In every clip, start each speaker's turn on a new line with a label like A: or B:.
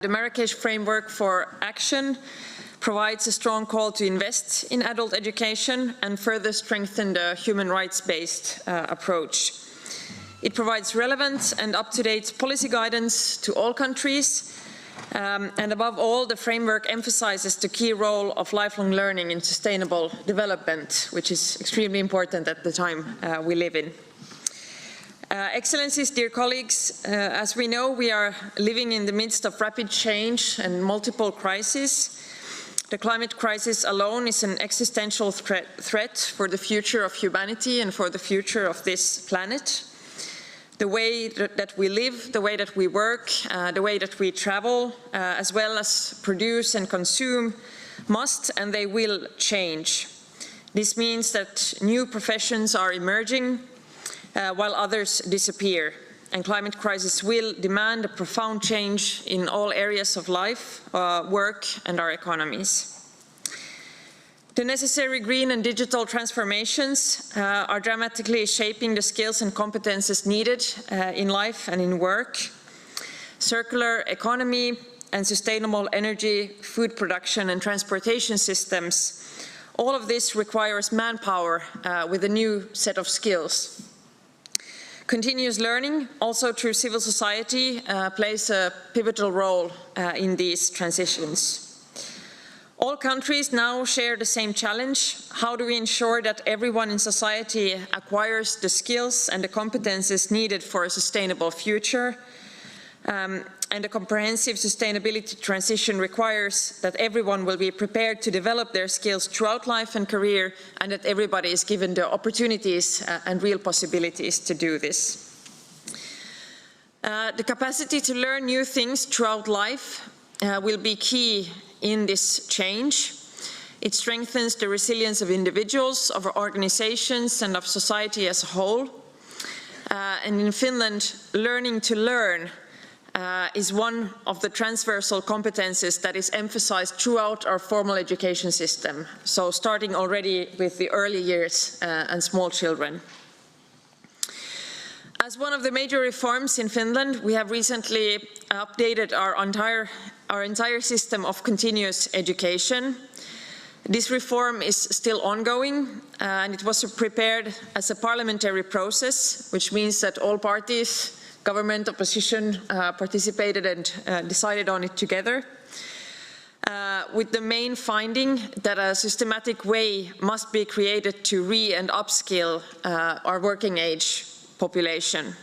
A: The Marrakesh Framework for Action provides a strong call to invest in adult education and further strengthen the human rights-based approach. It provides relevant and up-to-date policy guidance to all countries, and above all, the framework emphasizes the key role of lifelong learning in sustainable development, which is extremely important at the time we live in. Excellencies, dear colleagues, as we know, we are living in the midst of rapid change and multiple crises. The climate crisis alone is an existential threat for the future of humanity and for the future of this planet. The way that we live, the way that we work, the way that we travel, as well as produce and consume, must and they will change. This means that new professions are emerging, while others disappear, and climate crisis will demand a profound change in all areas of life, work and our economies. The necessary green and digital transformations are dramatically shaping the skills and competences needed in life and in work. Circular economy and sustainable energy, food production and transportation systems, all of this requires manpower with a new set of skills. Continuous learning, also through civil society, plays a pivotal role in these transitions. All countries now share the same challenge. How do we ensure that everyone in society acquires the skills and the competences needed for a sustainable future? And a comprehensive sustainability transition requires that everyone will be prepared to develop their skills throughout life and career, and that everybody is given the opportunities and real possibilities to do this. The capacity to learn new things throughout life will be key in this change. It strengthens the resilience of individuals, of organizations, and of society as a whole. And in Finland, learning to learn is one of the transversal competences that is emphasized throughout our formal education system, so starting already with the early years and small children. As one of the major reforms in Finland, we have recently updated our entire system of continuous education. This reform is still ongoing, and it was prepared as a parliamentary process, which means that all parties, government, opposition, participated and decided on it together, with the main finding that a systematic way must be created to and upskill our working age population.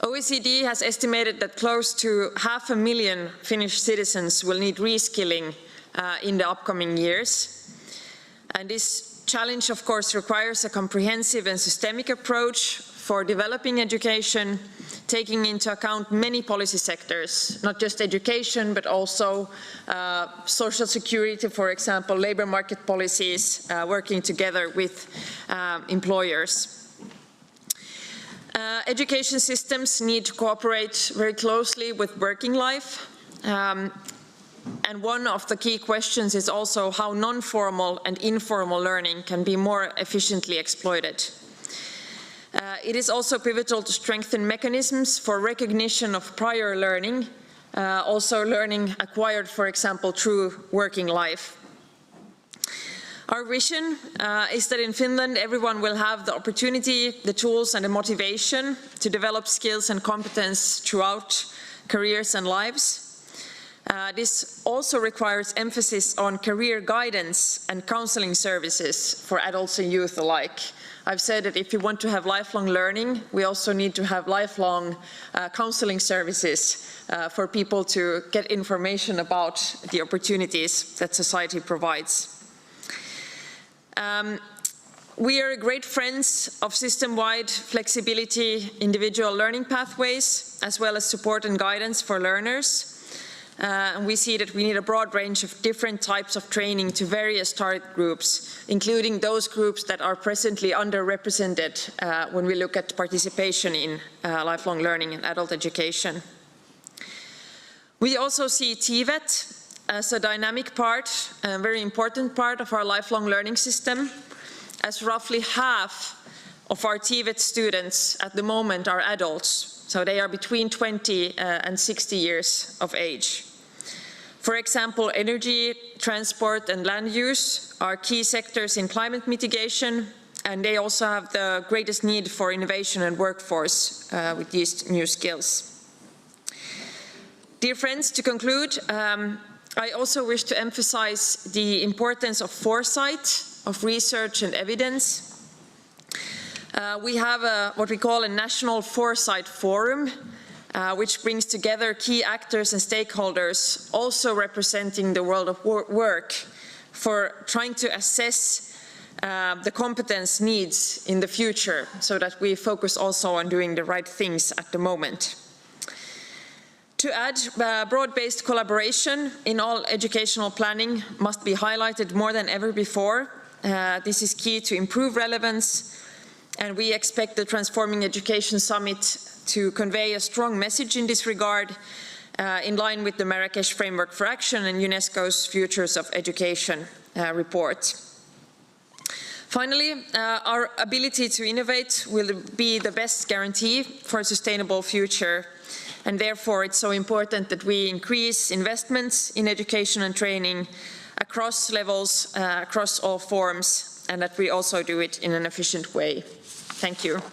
A: OECD has estimated that close to 500,000 Finnish citizens will need reskilling in the upcoming years. And this challenge, of course, requires a comprehensive and systemic approach for developing education, taking into account many policy sectors, not just education, but also social security, for example, labor market policies, working together with employers. Education systems need to cooperate very closely with working life. And one of the key questions is also how non-formal and informal learning can be more efficiently exploited. It is also pivotal to strengthen mechanisms for recognition of prior learning, also learning acquired, for example, through working life. Our vision is that in Finland everyone will have the opportunity, the tools and the motivation to develop skills and competence throughout careers and lives. This also requires emphasis on career guidance and counseling services for adults and youth alike. I've said that if you want to have lifelong learning, we also need to have lifelong counseling services for people to get information about the opportunities that society provides. We are great friends of system-wide flexibility, individual learning pathways, as well as support and guidance for learners. And we see that we need a broad range of different types of training to various target groups, including those groups that are presently underrepresented when we look at participation in lifelong learning and adult education. We also see TVET as a dynamic part, a very important part of our lifelong learning system, as roughly half of our TVET students at the moment are adults. so they are between 20 and 60 years of age. For example, energy, transport and land use are key sectors in climate mitigation, and they also have the greatest need for innovation and workforce with these new skills. Dear friends, to conclude, I also wish to emphasize the importance of foresight, of research and evidence. We have what we call a National Foresight Forum, which brings together key actors and stakeholders, also representing the world of work, for trying to assess the competence needs in the future, so that we focus also on doing the right things at the moment. To add, broad-based collaboration in all educational planning must be highlighted more than ever before. This is key to improve relevance, and we expect the Transforming Education Summit to convey a strong message in this regard, in line with the Marrakesh Framework for Action and UNESCO's Futures of Education report. Finally, our ability to innovate will be the best guarantee for a sustainable future, and therefore it's so important that we increase investments in education and training across levels, across all forms, and that we also do it in an efficient way. Thank you.